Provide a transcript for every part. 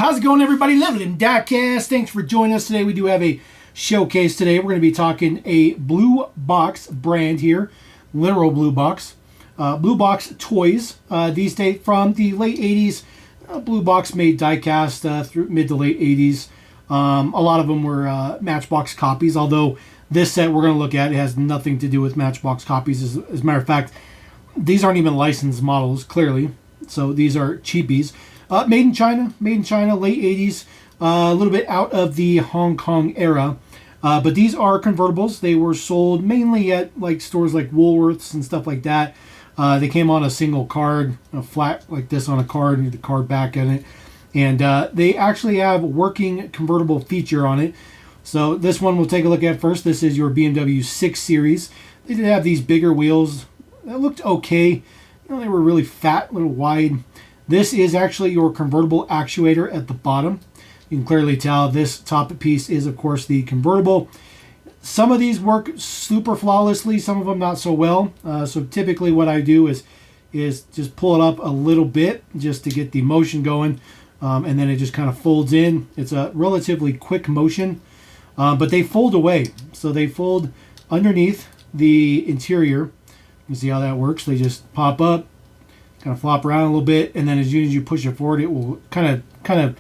How's it going, everybody? Living in Diecast. Thanks for joining us today. We do have a showcase today. We're going to be talking a Blue Box brand here, literal Blue Box. Blue Box toys. These date from the late 80s. Blue Box made diecast through mid to late 80s. A lot of them were Matchbox copies, although this set we're going to look at, it has nothing to do with Matchbox copies. As a matter of fact, these aren't even licensed models, clearly. So these are cheapies. Made in China, late 80s, a little bit out of the Hong Kong era. But these are convertibles. They were sold mainly at like stores like Woolworths and stuff like that. They came on a single card, a flat like this on a card, and the card back in it. And they actually have working convertible feature on it. So this one we'll take a look at first. This is your BMW 6 Series. They did have these bigger wheels. That looked okay. You know, they were really fat, a little wide. This is actually your convertible actuator at the bottom. You can clearly tell this top piece is, of course, the convertible. Some of these work super flawlessly, some of them not so well. So typically what I do is just pull it up a little bit just to get the motion going. And then it just kind of folds in. It's a relatively quick motion, but they fold away. So they fold underneath the interior. You can see how that works. They just pop up, kind of flop around a little bit, and then as soon as you push it forward, it will kind of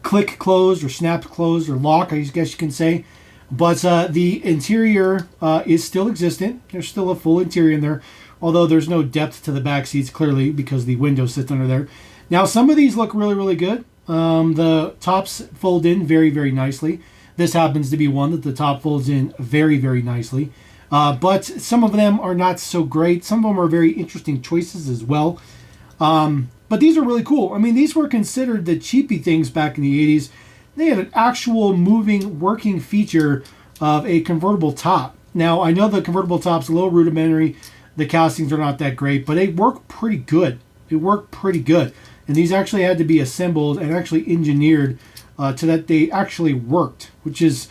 click closed or snap closed or lock, I guess you can say. But the interior is still existent. There's still a full interior in there, although there's no depth to the back seats, clearly, because the window sits under there. Now, some of these look really, really good. The tops fold in very, very nicely. This happens to be one that the top folds in very, very nicely. But some of them are not so great. Some of them are very interesting choices as well. But these are really cool. I mean, these were considered the cheapy things back in the 80s. They had an actual moving, working feature of a convertible top. Now, I know the convertible top's a little rudimentary. The castings are not that great, but they work pretty good. They work pretty good. And these actually had to be assembled and actually engineered so that they actually worked, which is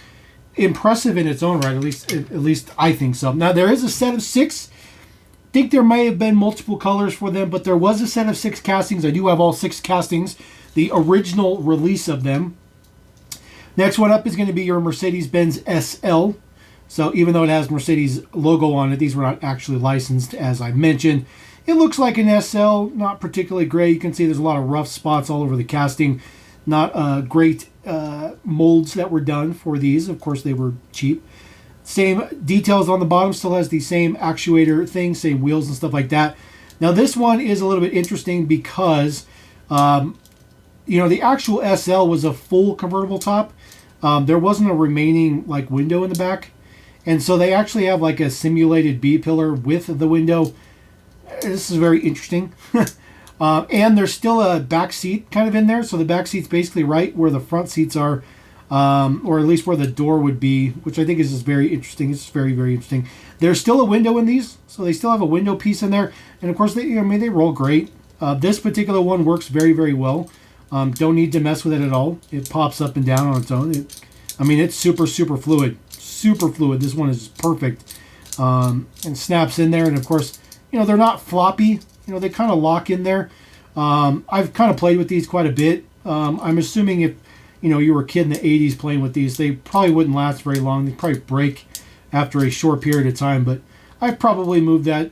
impressive in its own right. At least I think so. Now there is a set of 6. I think there may have been multiple colors for them, but there was a set of 6 castings. I do have all 6 castings, the original release of them. Next one up is going to be your Mercedes-Benz SL. So even though it has Mercedes logo on it, these were not actually licensed, as I mentioned. It looks like an SL, not particularly great. You can see there's a lot of rough spots all over the casting. Not great molds that were done for these. Of course, they were cheap. Same details on the bottom. Still has the same actuator thing, same wheels and stuff like that. Now, this one is a little bit interesting because, the actual SL was a full convertible top. There wasn't a remaining like window in the back. And so they actually have like a simulated B-pillar with the window. This is very interesting. And there's still a back seat kind of in there. So the back seat's basically right where the front seats are, or at least where the door would be, which I think is just very interesting. It's very, very interesting. There's still a window in these. So they still have a window piece in there. And of course, they roll great. This particular one works very, very well. Don't need to mess with it at all. It pops up and down on its own. It's super, super fluid. Super fluid. This one is perfect. And snaps in there. And of course, they're not floppy. They kind of lock in there. I've kind of played with these quite a bit. I'm assuming if, you were a kid in the 80s playing with these, they probably wouldn't last very long. They'd probably break after a short period of time. But I've probably moved that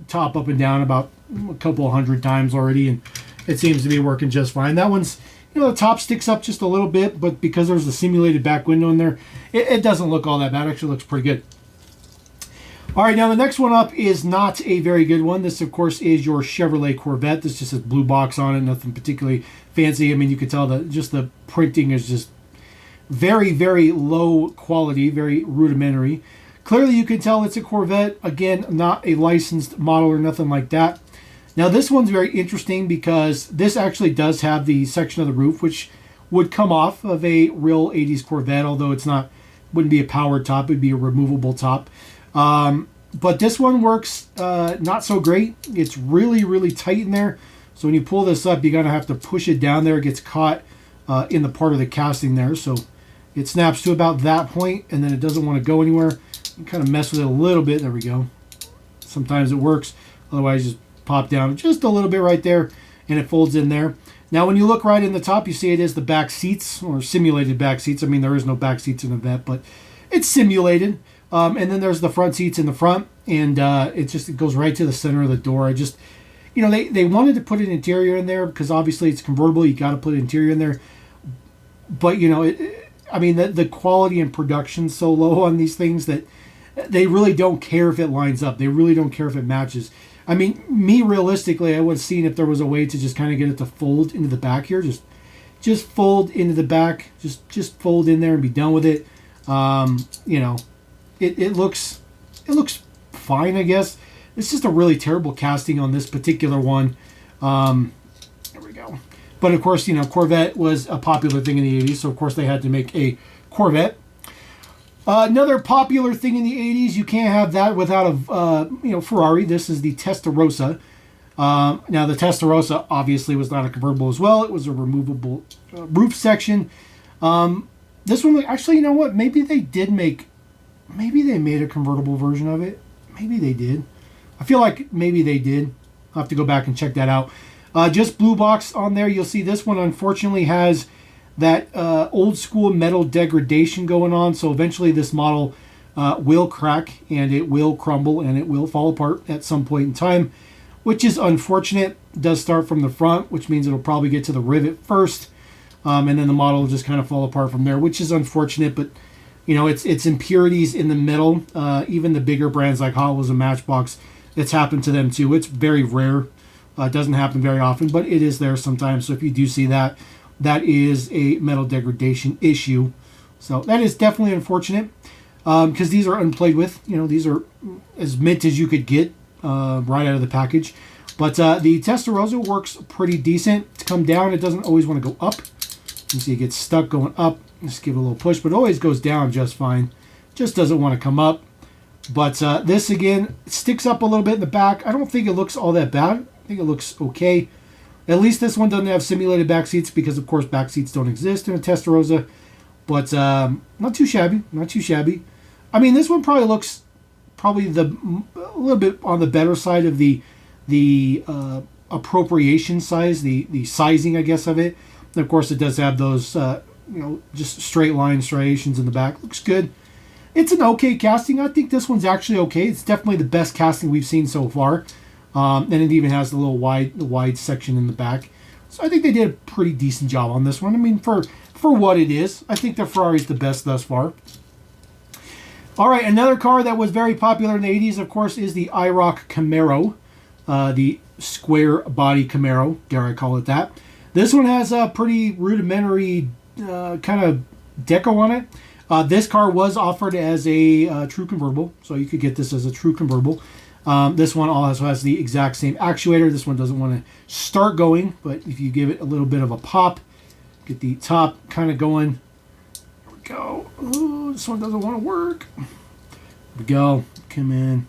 top up and down about a couple of 100 times already, and it seems to be working just fine. That one's, the top sticks up just a little bit, but because there's a simulated back window in there, it doesn't look all that bad. It actually looks pretty good. All right, now the next one up is not a very good one. This, of course, is your Chevrolet Corvette. This just says Blue Box on it, nothing particularly fancy. You can tell that just the printing is just very, very low quality, very rudimentary. Clearly, you can tell it's a Corvette. Again, not a licensed model or nothing like that. Now, this one's very interesting because this actually does have the section of the roof, which would come off of a real 80s Corvette, although wouldn't be a powered top. It would be a removable top. But this one works not so great. It's really, really tight in there. So when you pull this up, you're going to have to push it down there. It gets caught in the part of the casting there. So it snaps to about that point, and then it doesn't want to go anywhere. You kind of mess with it a little bit. There we go. Sometimes it works. Otherwise, just pop down just a little bit right there, and it folds in there. Now, when you look right in the top, you see it is the back seats, or simulated back seats. I mean, there is no back seats in the vet, but it's simulated. And then there's the front seats in the front, and it goes right to the center of the door. They wanted to put an interior in there because obviously it's convertible. You got to put an interior in there. But, the quality and production's so low on these things that they really don't care if it lines up. They really don't care if it matches. I mean, realistically, I would have seen if there was a way to just kind of get it to fold into the back here. Just fold into the back. Just fold in there and be done with it. It looks fine, I guess. It's just a really terrible casting on this particular one. There we go. But of course, Corvette was a popular thing in the 80s, so of course they had to make a Corvette. Another popular thing in the 80s, you can't have that without a Ferrari. This is the Testarossa. Now the Testarossa obviously was not a convertible as well. It was a removable roof section. This one, actually, you know what? Maybe they made a convertible version of it. Maybe they did. I feel like maybe they did. I'll have to go back and check that out. Just blue box on there. You'll see this one unfortunately has that old school metal degradation going on. So eventually this model will crack and it will crumble and it will fall apart at some point in time, which is unfortunate. It does start from the front, which means it'll probably get to the rivet first. And then the model will just kind of fall apart from there, which is unfortunate. But, it's impurities in the middle. Even the bigger brands like Hot Wheels and Matchbox, it's happened to them too. It's very rare. It doesn't happen very often, but it is there sometimes. So if you do see that, that is a metal degradation issue. So that is definitely unfortunate because these are unplayed with. These are as mint as you could get right out of the package. But the Testarossa works pretty decent. To come down, it doesn't always want to go up. You see it gets stuck going up. Just give it a little push, but it always goes down just fine. Just doesn't want to come up. But this, again, sticks up a little bit in the back. I don't think it looks all that bad. I think it looks okay. At least this one doesn't have simulated back seats because, of course, back seats don't exist in a Testarossa. But not too shabby. Not too shabby. I mean, this one probably looks a little bit on the better side of the appropriation size, the sizing, I guess, of it. And of course, it does have those, just straight line striations in the back. Looks good. It's an okay casting. I think this one's actually okay. It's definitely the best casting we've seen so far. And it even has the little wide section in the back. So I think they did a pretty decent job on this one. I mean, for what it is, I think the Ferrari's the best thus far. All right, another car that was very popular in the 80s, of course, is the IROC Camaro. The square body Camaro, dare I call it that. This one has a pretty rudimentary kind of deco on it. This car was offered as a true convertible, so you could get this as a true convertible. This one also has the exact same actuator. This one doesn't want to start going, but if you give it a little bit of a pop, get the top kind of going. There we go. Ooh, this one doesn't want to work. There we go. Come in.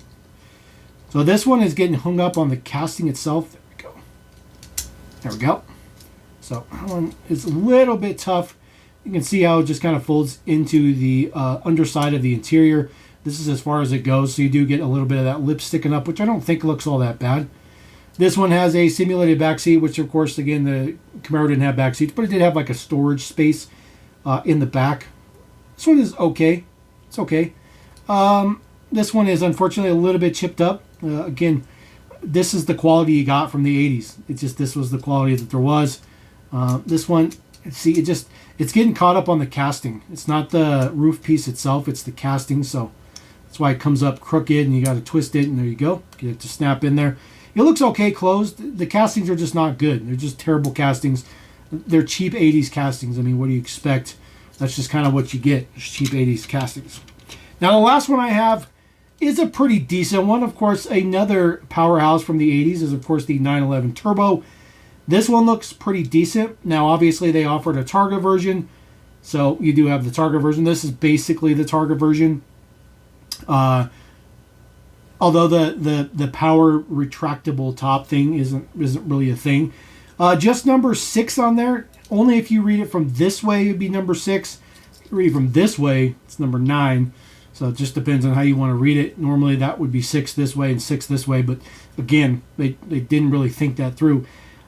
So this one is getting hung up on the casting itself. There we go. There we go. So that one is a little bit tough. You can see how it just kind of folds into the underside of the interior. This is as far as it goes, so you do get a little bit of that lip sticking up, which I don't think looks all that bad. This one has a simulated back seat, which of course, again, the Camaro didn't have back seats, but it did have like a storage space in the back. This one is okay. It's okay. This one is unfortunately a little bit chipped up. Again, this is the quality you got from the 80s. It's just this was the quality that there was. This one, see, it's getting caught up on the casting. It's not the roof piece itself, it's the casting, so that's why it comes up crooked and you got to twist it, and there you go. Get it to snap in there. It looks okay closed. The castings are just not good. They're just terrible castings. They're cheap 80s castings. I mean, what do you expect? That's just kind of what you get. It's cheap 80s castings. Now, the last one I have is a pretty decent one. Of course, another powerhouse from the 80s is, of course, the 911 Turbo. This one looks pretty decent. Now, obviously, they offered a Targa version, so you do have the Targa version. This is basically the Targa version. Although the power retractable top thing isn't really a thing. Just number 6 on there. Only if you read it from this way, it'd be number 6. If you read it from this way, it's number 9. So it just depends on how you want to read it. Normally that would be 6 this way and 6 this way, but again, they didn't really think that through.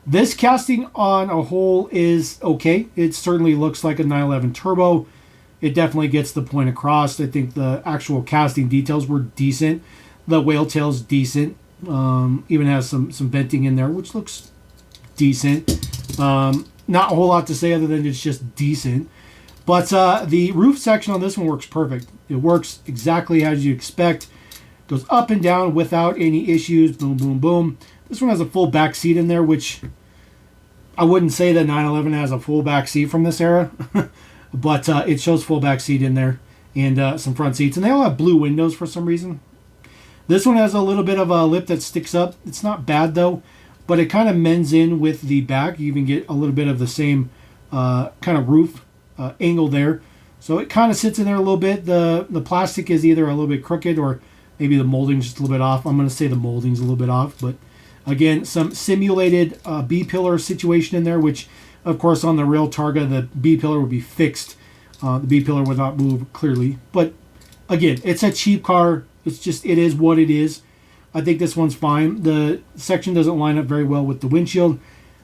This casting on a whole is okay. It certainly looks like a 911 Turbo. It definitely gets the point across. I think the actual casting details were decent. The whale tail's decent. Even has some venting in there, which looks decent. Not a whole lot to say other than it's just decent. But the roof section on this one works perfect. It works exactly as you expect. Goes up and down without any issues. Boom, boom, boom. This one has a full back seat in there, which I wouldn't say that 911 has a full back seat from this era. But it shows full back seat in there and some front seats. And they all have blue windows for some reason. This one has a little bit of a lip that sticks up. It's not bad though, but it kind of mends in with the back. You even get a little bit of the same kind of roof angle there. So it kind of sits in there a little bit. The plastic is either a little bit crooked or maybe the molding's just a little bit off. I'm going to say the molding's a little bit off. But again, some simulated B-pillar situation in there, which of course on the real Targa, the B-pillar would be fixed. The B-pillar would not move clearly. But again, it's a cheap car. It's just, it is what it is. I think this one's fine. The section doesn't line up very well with the windshield.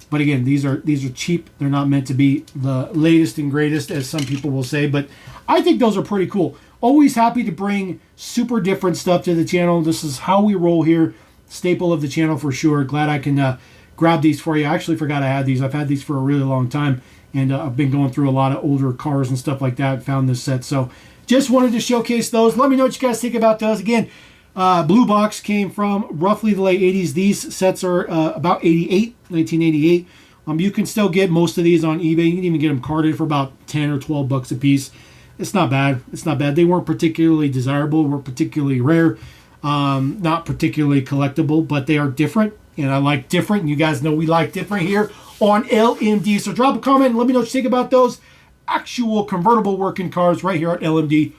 But again, these are cheap. They're not meant to be the latest and greatest, as some people will say. But I think those are pretty cool. Always happy to bring super different stuff to the channel. This is how we roll here. Staple of the channel for sure. Glad I can grab these for you. I actually forgot I had these. I've had these for a really long time. And I've been going through a lot of older cars and stuff like that. Found this set. So just wanted to showcase those. Let me know what you guys think about those. Again, Blue Box came from roughly the late 80s. These sets are about 1988. You can still get most of these on eBay. You can even get them carded for about 10 or 12 bucks a piece. It's not bad. It's not bad. They weren't particularly desirable, weren't particularly rare, not particularly collectible, but they are different. And I like different. And you guys know we like different here on LMD. So drop a comment and let me know what you think about those actual convertible working cars right here at LMD